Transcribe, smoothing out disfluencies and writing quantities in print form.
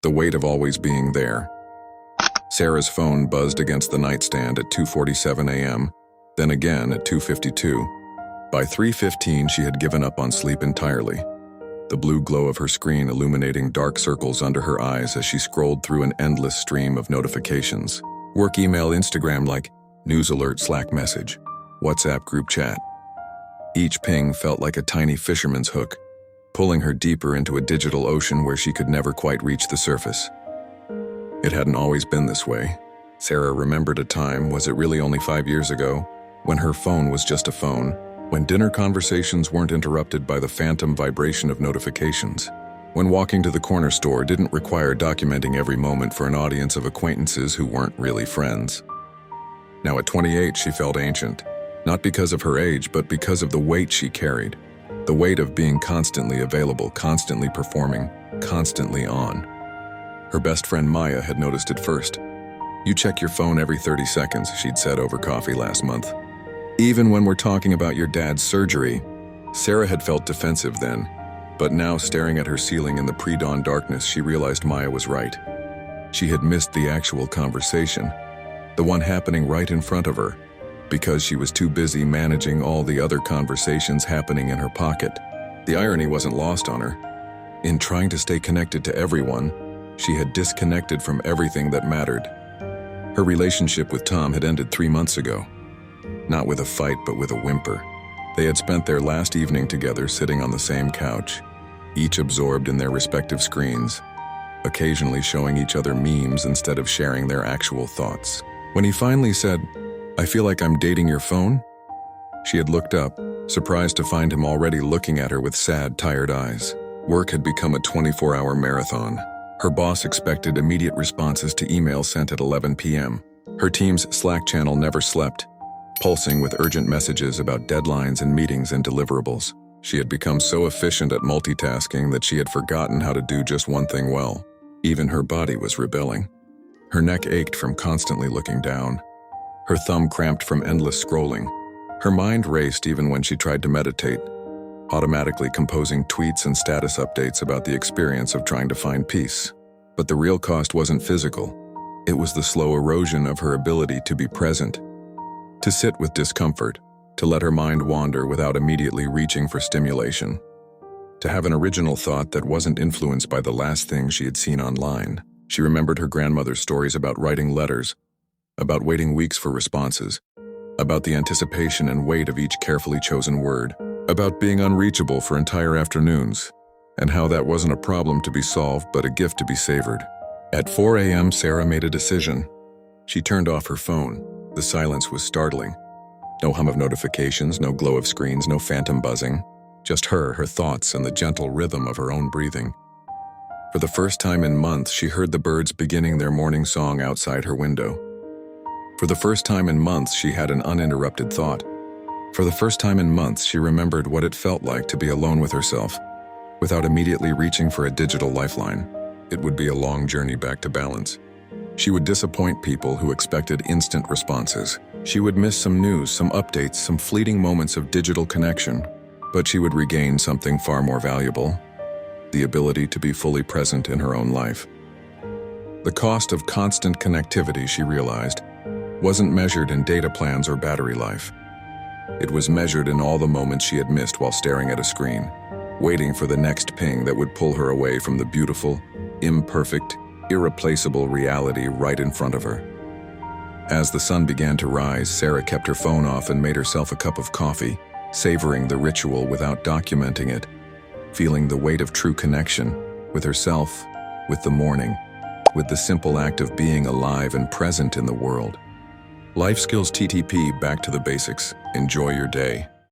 the weight of always being there. Sarah's phone buzzed against the nightstand at 2:47 a.m., then again at 2:52. By 3:15, she had given up on sleep entirely, the blue glow of her screen illuminating dark circles under her eyes as she scrolled through an endless stream of notifications. Work email, Instagram like, news alert, Slack message, WhatsApp group chat. Each ping felt like a tiny fisherman's hook, pulling her deeper into a digital ocean where she could never quite reach the surface. It hadn't always been this way. Sarah remembered a time, was it really only 5 years ago, when her phone was just a phone, when dinner conversations weren't interrupted by the phantom vibration of notifications, when walking to the corner store didn't require documenting every moment for an audience of acquaintances who weren't really friends. Now at 28, she felt ancient, not because of her age, but because of the weight she carried, the weight of being constantly available, constantly performing, constantly on. Her best friend Maya had noticed it first. "You check your phone every 30 seconds, she'd said over coffee last month. "Even when we're talking about your dad's surgery." Sarah had felt defensive then, but now staring at her ceiling in the pre-dawn darkness, she realized Maya was right. She had missed the actual conversation, the one happening right in front of her, because she was too busy managing all the other conversations happening in her pocket. The irony wasn't lost on her. In trying to stay connected to everyone, she had disconnected from everything that mattered. Her relationship with Tom had ended 3 months ago. Not with a fight, but with a whimper. They had spent their last evening together sitting on the same couch, each absorbed in their respective screens, occasionally showing each other memes instead of sharing their actual thoughts. When he finally said, "I feel like I'm dating your phone," she had looked up, surprised to find him already looking at her with sad, tired eyes. Work had become a 24-hour marathon. Her boss expected immediate responses to emails sent at 11 p.m. Her team's Slack channel never slept, pulsing with urgent messages about deadlines and meetings and deliverables. She had become so efficient at multitasking that she had forgotten how to do just one thing well. Even her body was rebelling. Her neck ached from constantly looking down. Her thumb cramped from endless scrolling. Her mind raced even when she tried to meditate, automatically composing tweets and status updates about the experience of trying to find peace. But the real cost wasn't physical. It was the slow erosion of her ability to be present, to sit with discomfort, to let her mind wander without immediately reaching for stimulation, to have an original thought that wasn't influenced by the last thing she had seen online. She remembered her grandmother's stories about writing letters, about waiting weeks for responses, about the anticipation and weight of each carefully chosen word, about being unreachable for entire afternoons, and how that wasn't a problem to be solved but a gift to be savored. At 4 a.m., Sarah made a decision. She turned off her phone. The silence was startling. No hum of notifications, no glow of screens, no phantom buzzing. Just her thoughts, and the gentle rhythm of her own breathing. For the first time in months, she heard the birds beginning their morning song outside her window. For the first time in months, she had an uninterrupted thought. For the first time in months, she remembered what it felt like to be alone with herself, without immediately reaching for a digital lifeline. It would be a long journey back to balance. She would disappoint people who expected instant responses. She would miss some news, some updates, some fleeting moments of digital connection. But she would regain something far more valuable: the ability to be fully present in her own life. The cost of constant connectivity, she realized, wasn't measured in data plans or battery life. It was measured in all the moments she had missed while staring at a screen, waiting for the next ping that would pull her away from the beautiful, imperfect, irreplaceable reality right in front of her. As the sun began to rise, Sarah kept her phone off and made herself a cup of coffee, savoring the ritual without documenting it, feeling the weight of true connection with herself, with the morning, with the simple act of being alive and present in the world. Life Skills TTP, back to the basics. Enjoy your day.